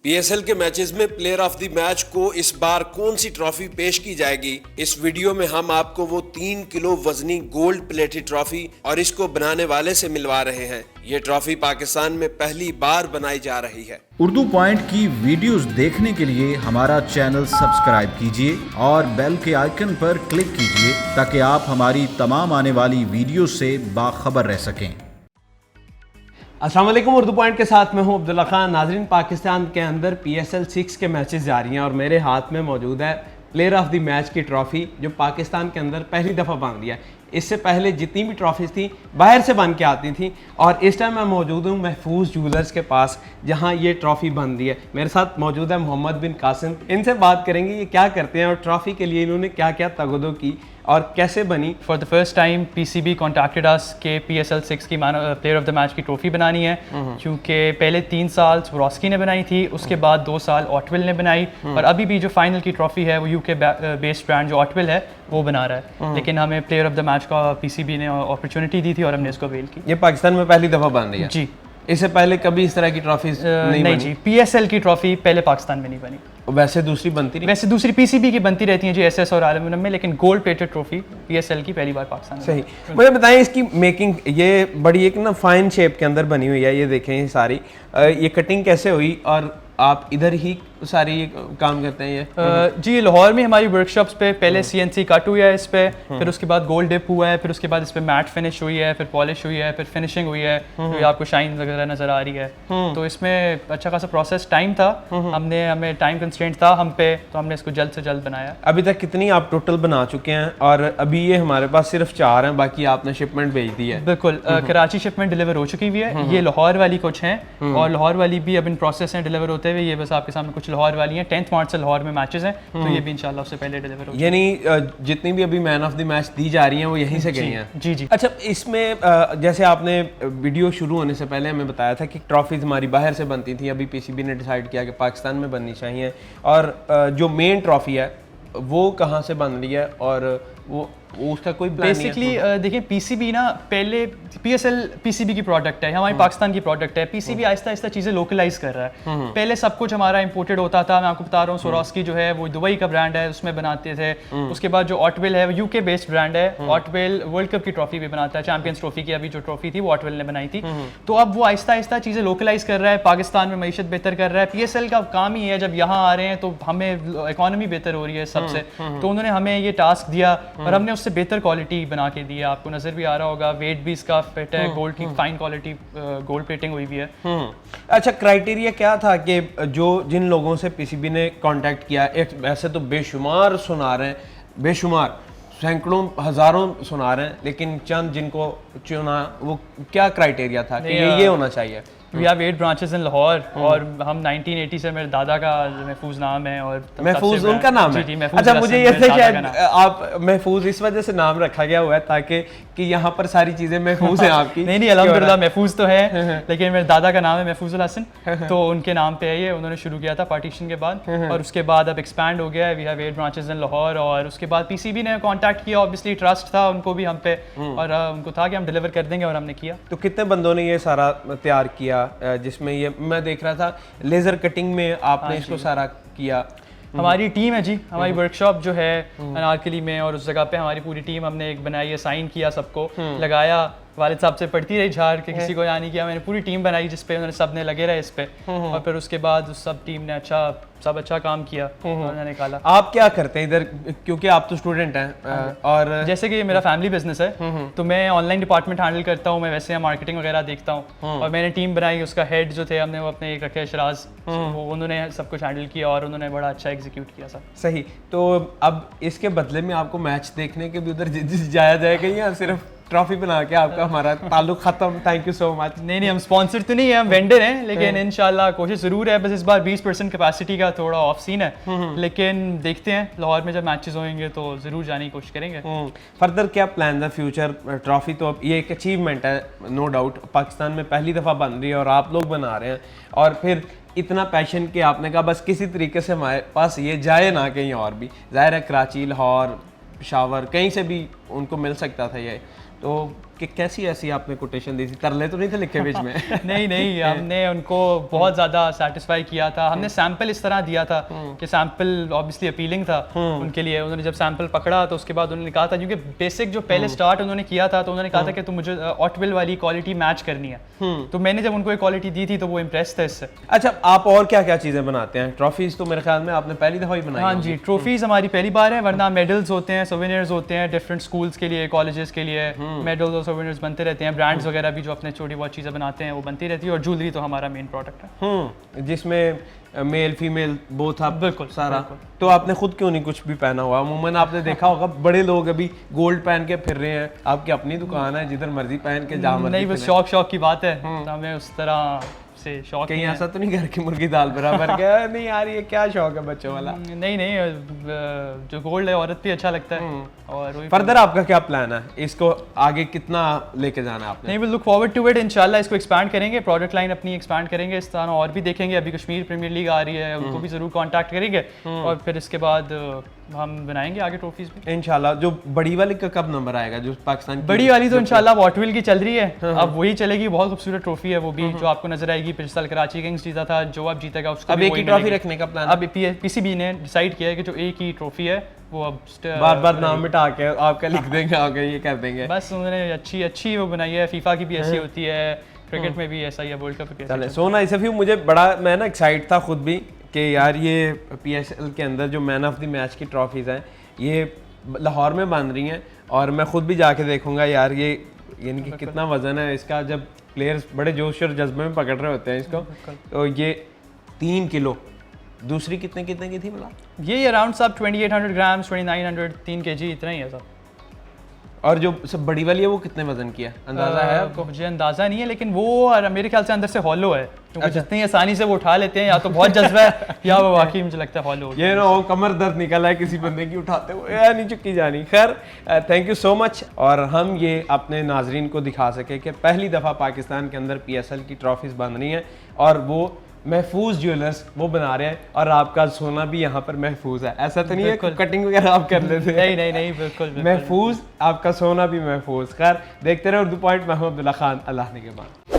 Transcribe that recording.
PSL के matches में player of the match को इस बार कौन सी ट्रॉफी पेश की जाएगी, इस वीडियो में हम आपको वो 3 किलो वजनी गोल्ड प्लेटेड ट्रॉफी और इसको बनाने वाले से मिलवा रहे हैं। ये ट्रॉफी पाकिस्तान में पहली बार बनाई जा रही है। उर्दू पॉइंट की वीडियोस देखने के लिए हमारा चैनल सब्सक्राइब कीजिए और बेल के आइकन पर क्लिक कीजिए ताकि आप हमारी तमाम आने वाली वीडियो से बाखबर रह सकें। अस्सलाम वालेकुम, उर्दू पॉइंट के साथ मैं हूं अब्दुल्ला खान। नाजरीन, पाकिस्तान के अंदर PSL 6 के मैचेस जारी हैं और मेरे हाथ में मौजूद है प्लेयर ऑफ द मैच की ट्रॉफ़ी जो पाकिस्तान के अंदर पहली दफ़ा बन रही है। इससे पहले जितनी भी ट्रॉफीज़ थी बाहर से बन के आती थी और इस टाइम मैं मौजूद हूँ महफूज ज्वेलर्स के पास जहाँ ये ट्रॉफ़ी बन रही है। मेरे साथ मौजूद है मोहम्मद बिन कासिम। इनसे बात करेंगे ये क्या करते हैं और ट्रॉफ़ी के लिए इन्होंने क्या क्या तगदो की और कैसे बनी। For the first time PCB contacted us के PSL 6 की प्लेयर ऑफ द मैच की ट्रॉफी बनानी है, क्योंकि पहले 3 साल स्वरोस्की ने बनाई थी, उसके बाद 2 साल ऑटविल ने बनाई और अभी भी जो फाइनल की ट्रॉफी है वो UK बेस्ड ब्रांड जो ऑटविल है वो बना रहा है। लेकिन हमें प्लेयर ऑफ द मैच का PCB ने अपॉर्चुनिटी दी थी और हमने इसको अवेल की। ये पाकिस्तान में पहली दफ़ा बन रही है जी। इससे पहले कभी इस तरह की ट्रॉफीज नहीं जी, PSL की ट्रॉफी पहले पाकिस्तान में नहीं बनी। वैसे दूसरी बनती रही, वैसे दूसरी PCB की बनती रहती हैं जी, SS और आलम में, लेकिन गोल्ड प्लेटेड ट्रॉफी PSL की पहली बार पाकिस्तान में। सही। मुझे बताएं इसकी मेकिंग, ये बड़ी एक ना फाइन शेप के अंदर बनी हुई है, ये देखें ये सारी, ये कटिंग कैसे हुई और आप इधर ही सारी काम करते हैं ये? जी, लाहौर में हमारी वर्कशॉप्स पे पहले CNC कट हुआ है इस पे, फिर उसके बाद गोल्ड डिप हुआ है, फिर उसके बाद इस पे मैट फिनिश हुई है, फिर पॉलिश हुई है, फिर फिनिशिंग हुई है, तो ये आपको शाइन वगैरह नजर आ रही है। तो इसमें अच्छा खासा प्रोसेस टाइम था, हमें टाइम कंस्ट्रेंट था हम पे, तो हमने इसको जल्द से जल्द बनाया। अभी तक कितनी आप टोटल बना चुके हैं? और अभी ये हमारे पास सिर्फ 4 हैं, बाकी आपने शिपमेंट भेज दी है? बिल्कुल, कराची शिपमेंट डिलीवर हो चुकी हुई है। ये लाहौर वाली कुछ हैं और लाहौर वाली भी अब इन प्रोसेस हैं डिलीवर होते हुए। ये बस आपके सामने कुछ लाहौर वाली हैं। 10 मार्च से लाहौर में मैचेस हैं, तो ये भी इंशाल्लाह उससे पहले डिलीवर हो। यानी जितनी भी अभी मैन ऑफ द मैच दी जा रही हैं वो यहीं से गई हैं? जी जी। अच्छा, इसमें जैसे आपने वीडियो शुरू होने से पहले हमें बताया था कि ट्रॉफीज हमारी बाहर से बनती थी, अभी PCB ने डिसाइड किया कि पाकिस्तान में बननी चाहिए, और जो मेन ट्रॉफी है वो कहाँ से बन रही है और वो उसका कोई बेसिकली देखिए, PCB ना पहले PSL PCB की प्रोडक्ट है, हमारी पाकिस्तान की प्रोडक्ट है। PCB आहिस्ता आहिस्ता चीज़ें लोकलाइज कर रहा है। पहले सब कुछ हमारा इंपोर्टेड होता था। मैं आपको बता रहा हूँ, स्वरोस्की जो है वो दुबई का ब्रांड है, उसमें बनाते थे। उसके बाद जो ऑटविल है वो UK बेस्ड ब्रांड है। ऑटविल वर्ल्ड कप की ट्रॉफी भी बनाता है, चैंपियंस ट्रॉफी की अभी जो ट्रॉफी थी वो ऑटविल ने बनाई थी। तो अब वो आहिस्ता आहिस्ता चीज़ें लोकलाइज कर रहा है, पाकिस्तान में मईशत बेहतर कर रहा है। PSL का काम ही है, जब यहाँ आ रहे हैं तो हमें इकोनॉमी बेहतर हो रही है सबसे, तो उन्होंने हमें ये टास्क दिया और हमने उससे बेहतर क्वालिटी बना के दिया। आपको नजर भी आ रहा होगा, वेट भी इसका फिट है, गोल्ड की फाइन क्वालिटी गोल्ड प्लेटिंग हुई भी है। अच्छा, क्राइटेरिया क्या था कि जो जिन लोगों से PCB ने कांटेक्ट किया, एक वैसे तो बेशुमार सुना रहे हैं, बेशुमार सैकड़ों हजारों सुना रहे हैं, लेकिन चंद जिनको चुना, वो क्या क्राइटेरिया था कि ये होना चाहिए? We have 8 branches in Lahore और हम 1980 से, मेरे दादा का महफूज नाम है और महफूज उनका नाम है? जी, महफूज। अच्छा, मुझे ये था शायद आप महफूज इस वजह से नाम रखा गया हुआ है ताकि कि यहाँ पर सारी चीजें महफूज हैं आपकी? नहीं, अल्हम्दुलिल्लाह महफूज तो है, लेकिन मेरे दादा का नाम है महफूजुल हसन, तो उनके नाम पे है ये। उन्होंने शुरू किया था पार्टीशन के बाद और उसके बाद अब एक्सपैंड हो गया है। We have 8 branches in Lahore और उसके बाद PCB ने कांटेक्ट किया, ऑब्वियसली ट्रस्ट था उनको भी हम पे और उनको था कि हम डिलीवर कर देंगे और हमने किया। तो कितने बंदों ने ये सारा तैयार किया, जिसमें ये मैं देख रहा था लेजर कटिंग में आपने इसको सारा किया? हमारी टीम है जी, हमारी वर्कशॉप जो है अनारकली में, और उस जगह पे हमारी पूरी टीम, हमने एक बनाई है, साइन किया, सबको लगाया। वालिद साहब से पढ़ती रही झाड़ के, किसी को यानी किया। मैंने पूरी टीम बनाई जिस पे उन्होंने सब ने लगे रहे इस पे, और फिर उसके बाद उस सब टीम ने अच्छा काम किया और उन्होंने निकाला। आप क्या करते हैं इधर, क्योंकि आप तो स्टूडेंट हैं और जैसे कि मेरा फैमिली बिजनेस है, तो मैं ऑनलाइन डिपार्टमेंट हैंडल करता हूँ, मैं वैसे मार्केटिंग वगैरह देखता हूँ। और मैंने टीम बनाई, उसका हेड जो थे हमने वो अपने एक रखे शराज, उन्होंने सब कुछ हैंडल किया और उन्होंने बड़ा अच्छा एग्जीक्यूट किया सर। सही। तो अब इसके बदले में आपको मैच देखने के भी उधर जाया जाएगा या सिर्फ ट्रॉफी बना के आपका हमारा ताल्लुक खत्म? Thank you so much. नहीं, हम स्पॉन्सर तो नहीं है, हम वेंडर हैं, लेकिन इंशाल्लाह कोशिश जरूर है। बस इस बार 20% कैपेसिटी का थोड़ा ऑफ सीन है, लेकिन देखते हैं लाहौर में जब मैचेस होंगे तो जरूर जाने की कोशिश करेंगे। फर्दर क्या प्लान है फ्यूचर? ट्रॉफी तो अब ये एक अचीवमेंट है, नो डाउट, पाकिस्तान में पहली दफ़ा बन रही है और आप लोग बना रहे हैं, और फिर इतना पैशन कि आपने कहा बस किसी तरीके से हमारे पास ये जाए ना कहीं और भी। ज़ाहिर है कराची, लाहौर, पेशावर, कहीं से भी उनको मिल सकता था ये, तो कि कैसी ऐसी आपने कोटेशन दी थी, तरले तो नहीं थे लिखे बीच में? नहीं नहीं, हमने उनको बहुत ज़्यादा सेटिस्फाई किया था। हमने सैंपल इस तरह दिया था कि सैंपल ऑब्वियसली अपीलिंग था उनके लिए। उन्होंने जब सैंपल पकड़ा तो उसके बाद उन्होंने कहा था, क्योंकि बेसिक जो पहले स्टार्ट उन्होंने किया था, तो उन्होंने कहा था कि तुम मुझे ऑटविल वाली क्वालिटी मैच करनी है। तो मैंने जब उनको एक क्वालिटी दी थी तो वो इम्प्रेस थे इससे। अच्छा, आप और क्या क्या चीज़ें बनाते हैं? ट्रॉफीज तो मेरे ख्याल में आपने पहली दफ़ा ही बनाई हाँ होंगी। जी, ट्रॉफीज हमारी पहली बार है, वरना मेडल्स होते हैं, सोवेनियर्स होते हैं डिफरेंट स्कूल्स के लिए, कॉलेजेस के लिए। मेडल्स और सोवेनियर्स बनते रहते हैं, ब्रांड्स वगैरह भी जो अपने छोटी बहुत चीज़ें बनाते हैं वो बनती रहती है, और ज्वेलरी तो हमारा मेन प्रोडक्ट है। जिसमें मेल फीमेल बोथ आप बिल्कुल, सारा। बिल्कुल। तो आपने खुद क्यों नहीं कुछ भी पहना हुआ? अमूमन आपने देखा होगा बड़े लोग अभी गोल्ड पहन के फिर रहे हैं। आपकी अपनी दुकान है, जिधर मर्जी पहन के जहाँ मर्जी नहीं, बस फिरें। शौक की बात है, हमें उस तरह से शौक कहीं नहीं है। ऐसा तो नहीं घर की मुर्गी दाल बराबर क्या? नहीं यार, ये क्या शौक है बच्चों वाला? नहीं जो गोल्ड है औरत भी अच्छा लगता है। और वही फर्दर आपका क्या प्लान है? इसको आगे कितना लेके जाना है आपने? नहीं, will look forward to it. इंशाल्लाह इसको एक्सपैंड करेंगे, प्रोडक्ट लाइन अपनी एक्सपैंड करेंगे इस तरह, और भी देखेंगे। अभी कश्मीर प्रीमियर लीग आ रही है, उनको भी जरूर कांटेक्ट करेंगे, और फिर इसके बाद हम बनाएंगे आगे ट्रॉफीज भी इंशाल्लाह। जो बड़ी वाली का कब नंबर आएगा, जो पाकिस्तान की बड़ी वाली? तो इंशाल्लाह वॉटविल की चल रही है, अब वही चलेगी। बहुत खूबसूरत ट्रॉफी है वो भी, जो आपको नजर आएगी। पिछले साल कराची किंग्स जीता था, जो अब जीतेगा उसको अब भी एक वही ही ट्रॉफी मिलेगी। रखने का प्लान? अब पीसीबी ने डिसाइड किया है कि जो एक ही ट्रॉफी है वो अब बार बार नाम मिटा के आपका लिख देंगे, आगे ये कर देंगे। बस उन्होंने अच्छी वो बनाई है। फीफा की भी ऐसी होती है, क्रिकेट में भी ऐसा ही है, वर्ल्ड कप चले सोना इसफी मुझे बड़ा, मैं ना एक्साइट था खुद भी कि यार ये पीएसएल के अंदर जो मैन ऑफ द मैच की ट्रॉफीज़ हैं ये लाहौर में बन रही हैं, और मैं खुद भी जाके देखूंगा यार ये, यानी कि कितना वजन है इसका। जब प्लेयर्स बड़े जोश और जज्बे में पकड़ रहे होते हैं इसको, तो ये 3 किलो। दूसरी कितने कितने की थी बोला? ये अराउंड सब 2800 ग्राम्स, 2900, 3 kg इतना ही है सब। और जो सब बड़ी वाली है वो कितने वजन की है, अंदाजा है आपको? मुझे अंदाजा नहीं है, लेकिन वो मेरे ख्याल से अंदर से हॉलो है, क्योंकि जितनी आसानी से वो उठा लेते हैं, या तो बहुत जज्बा है या वो वाकई मुझे लगता है हॉलो। ये ना हो कमर दर्द निकला है किसी बंदे की उठाते हुए, या नहीं चुकी जानी। खैर, थैंक यू सो मच। और हम ये अपने नाजरीन को दिखा सके कि पहली दफ़ा पाकिस्तान के अंदर पीएसएल की ट्रॉफीज़ बन रही हैं, और वो महफूज ज्वेलर्स वो बना रहे हैं, और आपका सोना भी यहाँ पर महफूज है। ऐसा तो नहीं है कटिंग वगैरह आप कर लेते हैं? नहीं, बिल्कुल महफूज, आपका सोना भी महफूज। खैर, देखते रहे उर्दू पॉइंट। मैं हूं अब्दुल्ला खान, अल्लाह ने के बाद।